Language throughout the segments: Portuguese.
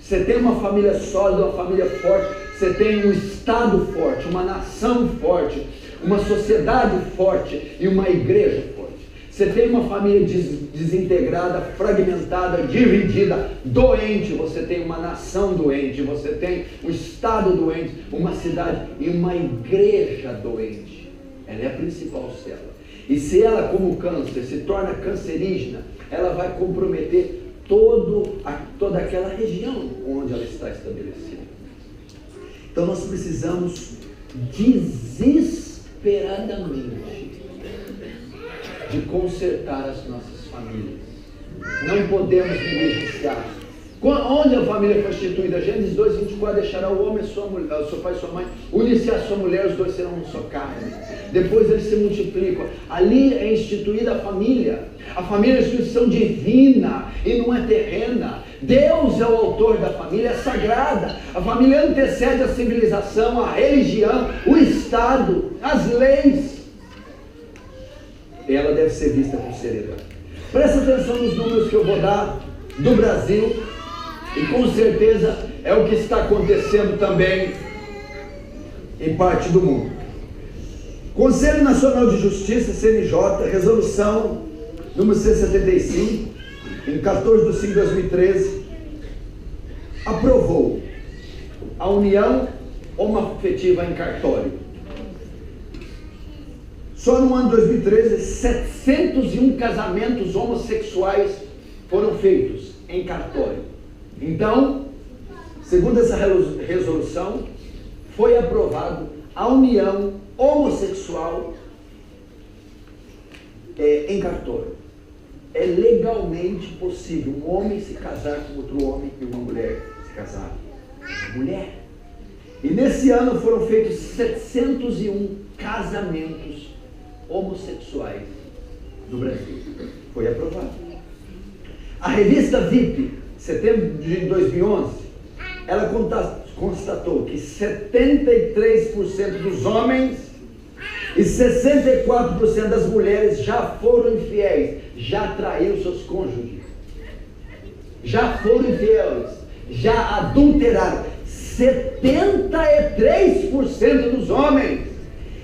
você tem uma família sólida, uma família forte, você tem um Estado forte, uma nação forte, uma sociedade forte e uma igreja forte. Você tem uma família desintegrada, fragmentada, dividida, doente, você tem uma nação doente, você tem um Estado doente, uma cidade e uma igreja doente. Ela é a principal célula. E se ela, como câncer, se torna cancerígena, ela vai comprometer toda aquela região onde ela está estabelecida. Então nós precisamos desesperadamente de consertar as nossas famílias. Não podemos negligenciar. Onde a família foi instituída? Gênesis 2:24, deixará o homem, seu pai e sua mãe, unir-se à sua mulher, os dois serão uma só carne. Depois eles se multiplicam. Ali é instituída a família. A família é uma instituição divina e não é terrena. Deus é o autor da família, é sagrada. A família antecede a civilização, a religião, o Estado, as leis. Ela deve ser vista com seriedade. Presta atenção nos números que eu vou dar do Brasil, e com certeza é o que está acontecendo também em parte do mundo. Conselho Nacional de Justiça, CNJ, resolução número 175, em 14/5/2013, aprovou a união homoafetiva em cartório. Só no ano de 2013, 701 casamentos homossexuais foram feitos em cartório. Então, segundo essa resolução, foi aprovado a união homossexual em cartório. É legalmente possível um homem se casar com outro homem e uma mulher se casar com uma mulher. E nesse ano foram feitos 701 casamentos homossexuais no Brasil. Foi aprovado. A revista VIP, setembro de 2011, ela constatou que 73% dos homens e 64% das mulheres já foram infiéis, já traíram seus cônjuges, já foram infiéis, já adulteraram. 73% dos homens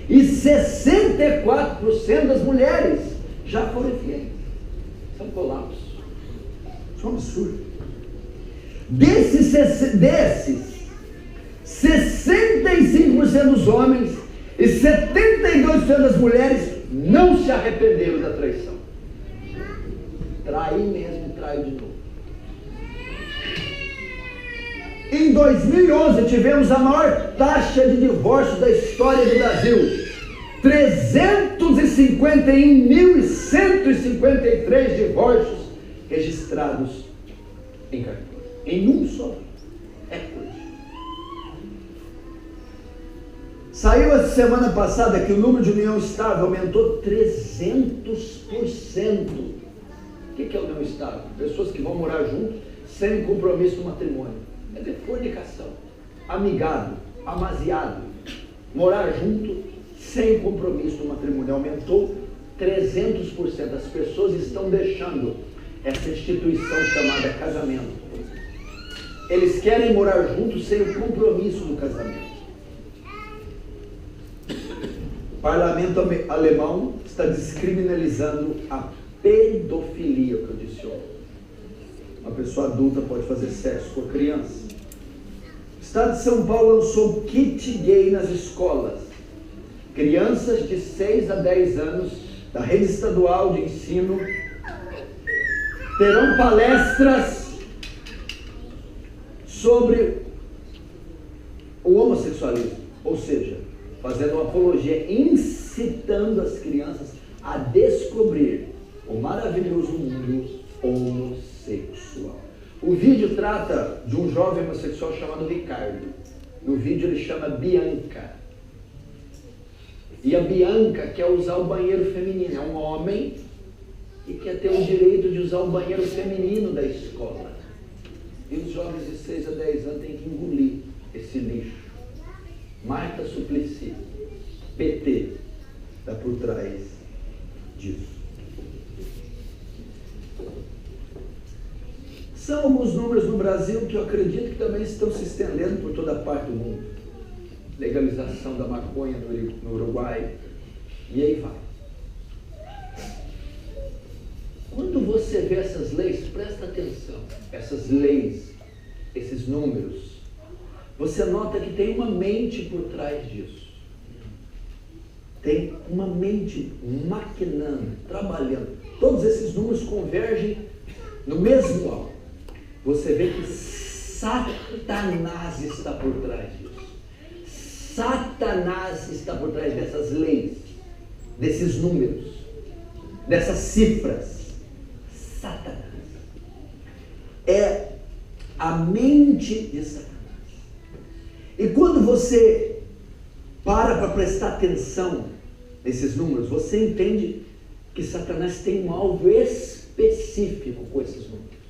e 64% das mulheres já foram infiéis. Isso é um colapso. Isso é um absurdo. Desses 65% dos homens e 72% das mulheres não se arrependeram da traição. Trair mesmo, trair de novo. Em 2011 tivemos a maior taxa de divórcio da história do Brasil. 351.153 divórcios registrados em cartório. Em um só recorde. Saiu essa semana passada que o número de união estável aumentou 300%. O que é união estável? Pessoas que vão morar juntos sem compromisso no matrimônio. Quer dizer, fornicação, amigado, amaziado. Morar junto sem compromisso no matrimônio. Aumentou 300%. As pessoas estão deixando essa instituição chamada casamento. Eles querem morar juntos sem o compromisso do casamento. O parlamento alemão está descriminalizando a pedofilia, que eu disse ontem. Uma pessoa adulta pode fazer sexo com a criança. O Estado de São Paulo lançou kit gay nas escolas. Crianças de 6 a 10 anos da rede estadual de ensino terão palestras sobre o homossexualismo, ou seja, fazendo uma apologia, incitando as crianças a descobrir o maravilhoso mundo homossexual. O vídeo trata de um jovem homossexual chamado Ricardo. No vídeo ele chama Bianca. E a Bianca quer usar o banheiro feminino. É um homem que quer ter o direito de usar o banheiro feminino da escola. E os jovens de 6 a 10 anos têm que engolir esse lixo. Marta Suplicy, PT, está por trás disso. São alguns números no Brasil que eu acredito que também estão se estendendo por toda parte do mundo. Legalização da maconha no Uruguai, e aí vai. Quando você vê essas leis, presta atenção, essas leis, esses números, você nota que tem uma mente por trás disso. Tem uma mente maquinando, trabalhando. Todos esses números convergem no mesmo alvo. Você vê que Satanás está por trás disso. Satanás está por trás dessas leis, desses números, dessas cifras. Satanás. É a mente de Satanás. E quando você para prestar atenção nesses números, você entende que Satanás tem um alvo específico com esses números,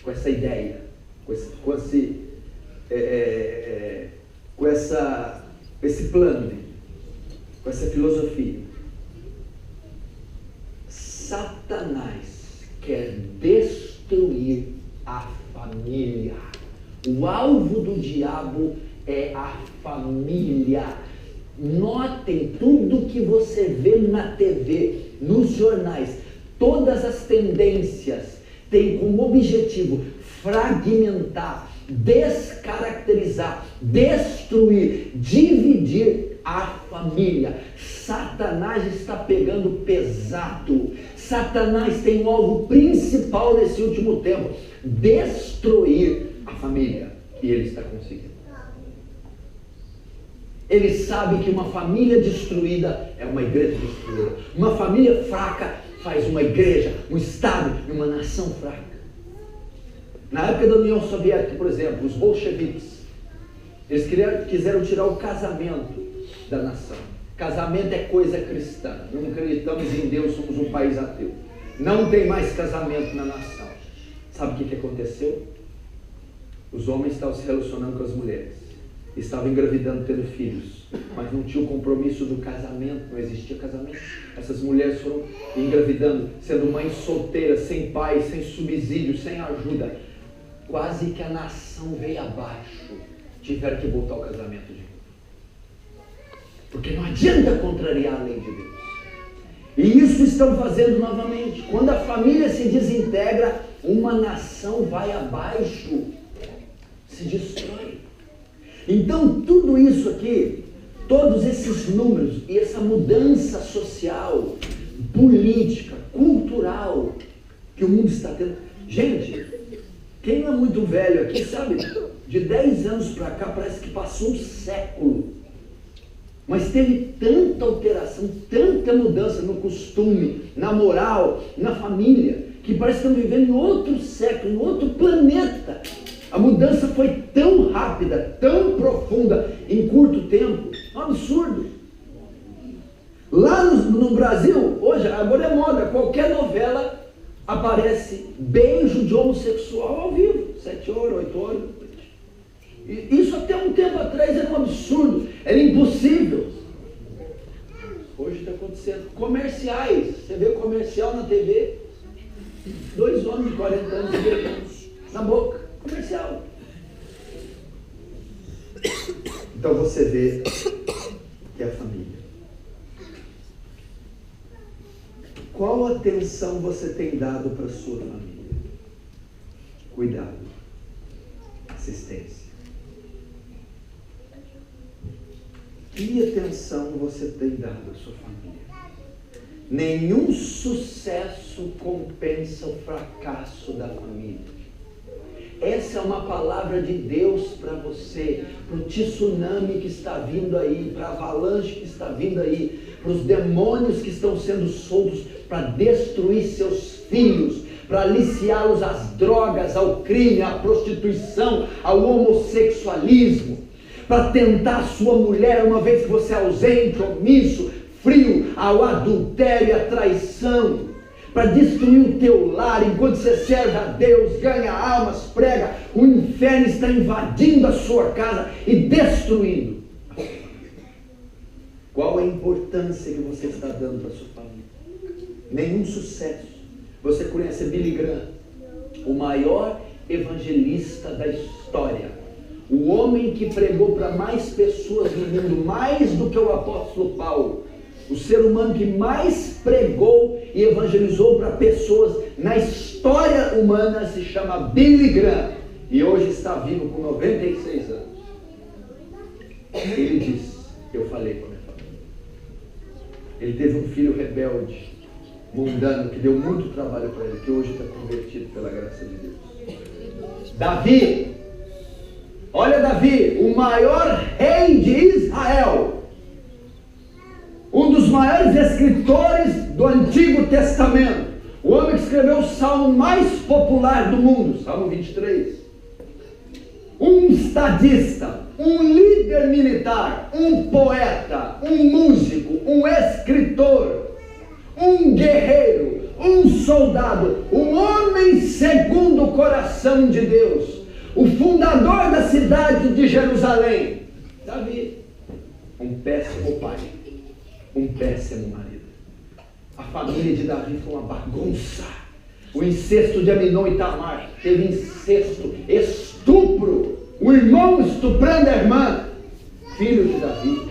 com essa ideia, com esse plano, com essa filosofia. Satanás quer destruir a família. O alvo do diabo é a família. Notem tudo que você vê na TV, nos jornais, todas as tendências têm como objetivo fragmentar, descaracterizar, destruir, dividir a família. Satanás está pegando pesado. Satanás tem um alvo principal nesse último tempo: destruir a família. E ele está conseguindo. Ele sabe que uma família destruída é uma igreja destruída. Uma família fraca faz uma igreja, um estado e uma nação fraca. Na época da União Soviética, por exemplo, os bolcheviques, eles quiseram tirar o casamento da nação. Casamento é coisa cristã. Não acreditamos em Deus, somos um país ateu. Não tem mais casamento na nação. Sabe o que aconteceu? Os homens estavam se relacionando com as mulheres. Estavam engravidando, tendo filhos, mas não tinha o compromisso do casamento, não existia casamento. Essas mulheres foram engravidando, sendo mães solteiras, sem pai, sem subsídio, sem ajuda. Quase que a nação veio abaixo. Tiveram que voltar ao casamento de novo. Porque não adianta contrariar a lei de Deus. E isso estão fazendo novamente. Quando a família se desintegra, uma nação vai abaixo, se destrói. Então, tudo isso aqui, todos esses números e essa mudança social, política, cultural que o mundo está tendo. Gente, quem é muito velho aqui sabe, de 10 anos para cá parece que passou um século. Mas teve tanta alteração, tanta mudança no costume, na moral, na família, que parece que estamos vivendo em outro século, em outro planeta. A mudança foi tão rápida, tão profunda, em curto tempo, um absurdo. Lá no Brasil, hoje, agora é moda, qualquer novela aparece beijo de homossexual ao vivo, 7 horas, 8 horas. Isso até um tempo atrás era um absurdo, era impossível. Hoje está acontecendo. Comerciais, você vê o comercial na TV, 2 homens de 40 anos na boca. Comercial. Então você vê que é a família. Qual atenção você tem dado para a sua família? Cuidado. Assistência. Que atenção você tem dado à sua família? Nenhum sucesso compensa o fracasso da família. Essa é uma palavra de Deus para você, para o tsunami que está vindo aí, para a avalanche que está vindo aí, para os demônios que estão sendo soltos para destruir seus filhos, para aliciá-los às drogas, ao crime, à prostituição, ao homossexualismo, para tentar a sua mulher, uma vez que você é ausente, omisso, frio, ao adultério e à traição, para destruir o teu lar, enquanto você serve a Deus, ganha almas, prega, o inferno está invadindo a sua casa e destruindo. Qual a importância que você está dando para a sua família? Nenhum sucesso. Você conhece Billy Graham, o maior evangelista da história. O homem que pregou para mais pessoas no mundo, mais do que o apóstolo Paulo. O ser humano que mais pregou e evangelizou para pessoas na história humana se chama Billy Graham. E hoje está vivo com 96 anos. Ele disse, eu falei com a minha família. Ele teve um filho rebelde, mundano, que deu muito trabalho para ele, que hoje está convertido pela graça de Deus. Davi, olha Davi, o maior rei de Israel, um dos maiores escritores do Antigo Testamento, o homem que escreveu o salmo mais popular do mundo, Salmo 23, um estadista, um líder militar, um poeta, um músico, um escritor, um guerreiro, um soldado, um homem segundo o coração de Deus, o fundador da cidade de Jerusalém, Davi, um péssimo pai, um péssimo marido. A família de Davi foi uma bagunça. O incesto de Aminon e Tamar, teve incesto, estupro, o irmão estuprando a irmã, filho de Davi,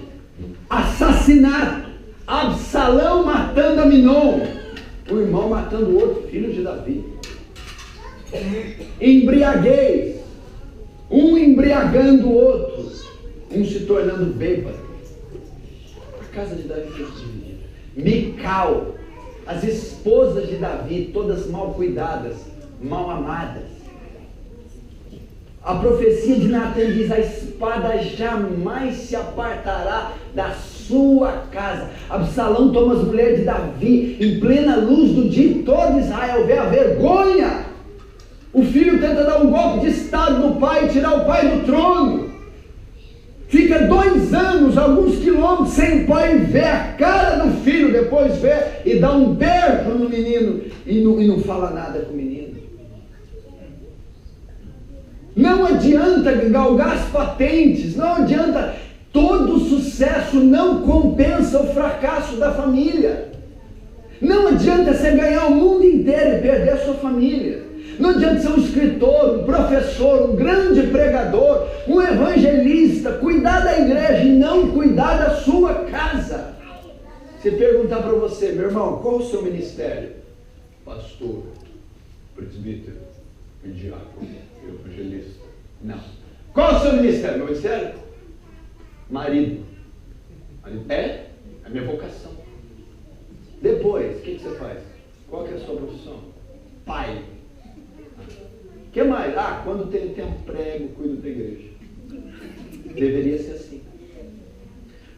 assassinato, Absalão matando Aminon, o irmão matando o outro, filho de Davi, embriaguez, um embriagando o outro, um se tornando bêbado. A casa de Davi foi dividida. Mical, as esposas de Davi, todas mal cuidadas, mal amadas. A profecia de Natan diz, a espada jamais se apartará da sua casa. Absalão toma as mulheres de Davi, em plena luz do dia, e todo Israel vê a vergonha. O filho tenta dar um golpe de estado no pai, tirar o pai do trono. Fica 2 anos, alguns quilômetros sem o pai, vê a cara do filho, depois vê e dá um beijo no menino e não fala nada com o menino. Não adianta galgar as patentes, não adianta, todo sucesso não compensa o fracasso da família. Não adianta você ganhar o mundo inteiro e perder a sua família. Não adianta ser um escritor, um professor, um grande pregador, um evangelista, cuidar da igreja e não cuidar da sua casa. Se perguntar para você, meu irmão, qual o seu ministério? Pastor, presbítero, diácono, evangelista. Não. Qual o seu ministério? Meu ministério? Marido. É a minha vocação. Depois, o que você faz? Qual que é a sua profissão? Pai. O que mais? Quando tem tempo prego, cuido da igreja. Deveria ser assim.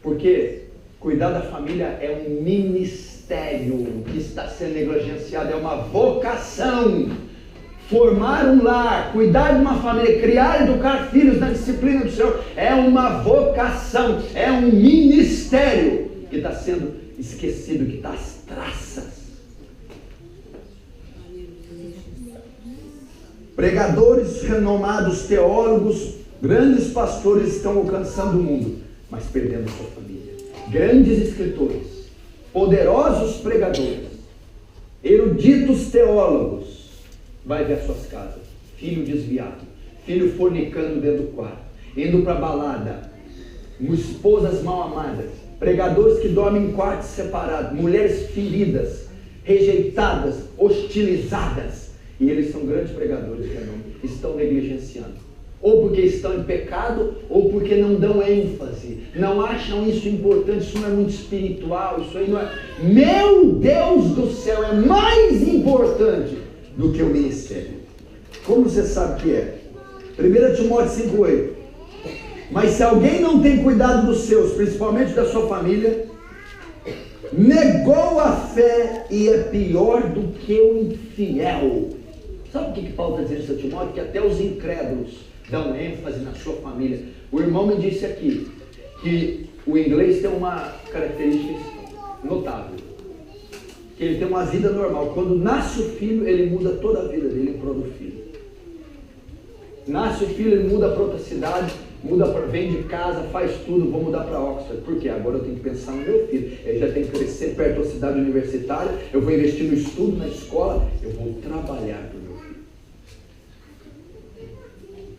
Porque cuidar da família é um ministério que está sendo negligenciado, é uma vocação. Formar um lar, cuidar de uma família, criar e educar filhos na disciplina do Senhor é uma vocação, é um ministério que está sendo esquecido, que está às traças. Pregadores renomados, teólogos, grandes pastores estão alcançando o mundo, mas perdendo sua família. Grandes escritores, poderosos pregadores, eruditos teólogos, vai ver as suas casas, filho desviado, filho fornicando dentro do quarto, indo para balada, esposas mal amadas, pregadores que dormem em quartos separados, mulheres feridas, rejeitadas, hostilizadas. E eles são grandes pregadores que não estão negligenciando. Ou porque estão em pecado, ou porque não dão ênfase. Não acham isso importante, isso não é muito espiritual, isso aí não é... Meu Deus do céu, é mais importante do que o ministério. Como você sabe que é? 1 Timóteo 5,8. Mas se alguém não tem cuidado dos seus, principalmente da sua família, negou a fé e é pior do que o infiel. Sabe o que Paulo está dizendo em Timóteo? Que até os incrédulos dão ênfase na sua família. O irmão me disse aqui que o inglês tem uma característica notável, que ele tem uma vida normal. Quando nasce o filho, ele muda toda a vida dele em prol do filho. Nasce o filho, ele muda para outra cidade, vem de casa, faz tudo, vou mudar para Oxford. Por quê? Agora eu tenho que pensar no meu filho. Ele já tem que crescer perto da cidade universitária, eu vou investir no estudo, na escola, eu vou trabalhar para o meu filho.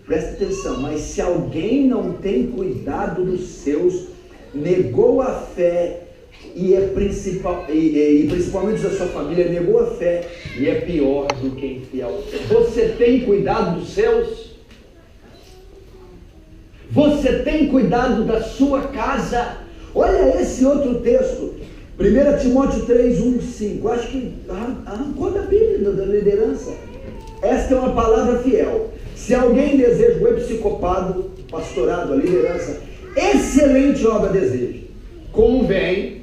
Presta atenção, mas se alguém não tem cuidado dos seus, negou a fé e principalmente da sua família, negou a fé e é pior do que infiel. Você tem cuidado dos seus? Você tem cuidado da sua casa? Olha esse outro texto, 1 Timóteo 3, 1, 5. Acho que arrancou da Bíblia, da liderança. Esta é uma palavra fiel. Se alguém deseja o episcopado, pastorado, a liderança, excelente obra deseja. Convém,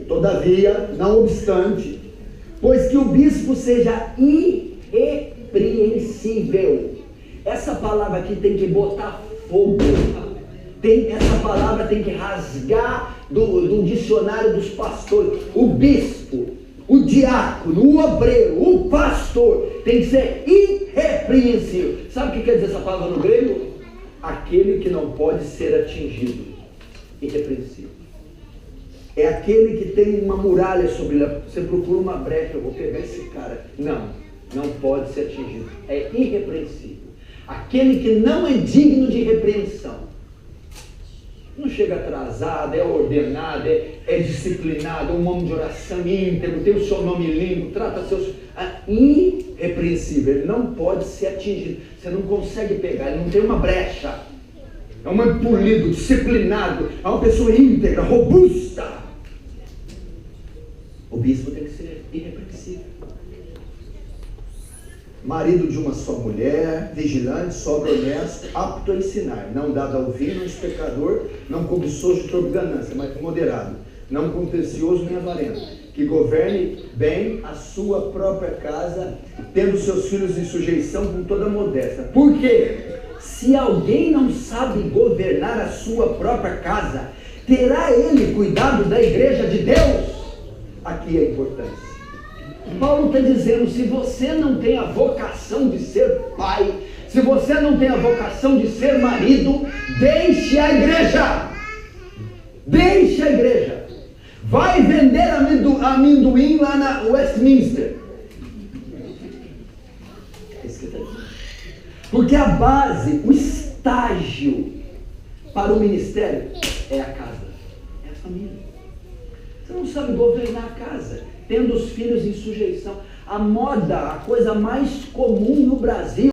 todavia, não obstante, pois que o bispo seja irrepreensível. Essa palavra aqui tem que botar fogo. Essa palavra tem que rasgar do dicionário dos pastores. O bispo, o diácono, o obreiro, o pastor tem que ser irrepreensível. Sabe o que quer dizer essa palavra no grego? Aquele que não pode ser atingido. Irrepreensível. É aquele que tem uma muralha sobre ele. Você procura uma brecha, eu vou pegar esse cara. Não pode ser atingido. É irrepreensível. Aquele que não é digno de repreensão. Não chega atrasado, é ordenado, é disciplinado, é um homem de oração íntegro, tem o seu nome limpo, trata seus... irrepreensível, ele não pode ser atingido. Você não consegue pegar, ele não tem uma brecha. É um homem polido, disciplinado, é uma pessoa íntegra, robusta. O bispo tem que ser irrepreensível. Marido de uma só mulher, vigilante, sobra, honesto, apto a ensinar, não dado ao vinho, não pecador, não cobiçoso de toda ganância, mas moderado, não contencioso nem avarento, que governe bem a sua própria casa, tendo seus filhos em sujeição com toda modéstia. Por quê? Se alguém não sabe governar a sua própria casa, terá ele cuidado da igreja de Deus? Aqui é a importância. Paulo está dizendo, se você não tem a vocação de ser pai, se você não tem a vocação de ser marido, deixe a igreja. Deixe a igreja. Vai vender amendoim lá na Westminster. Porque a base, o estágio para o ministério é a casa, é a família. Você não sabe governar a casa, tendo os filhos em sujeição. A moda, a coisa mais comum no Brasil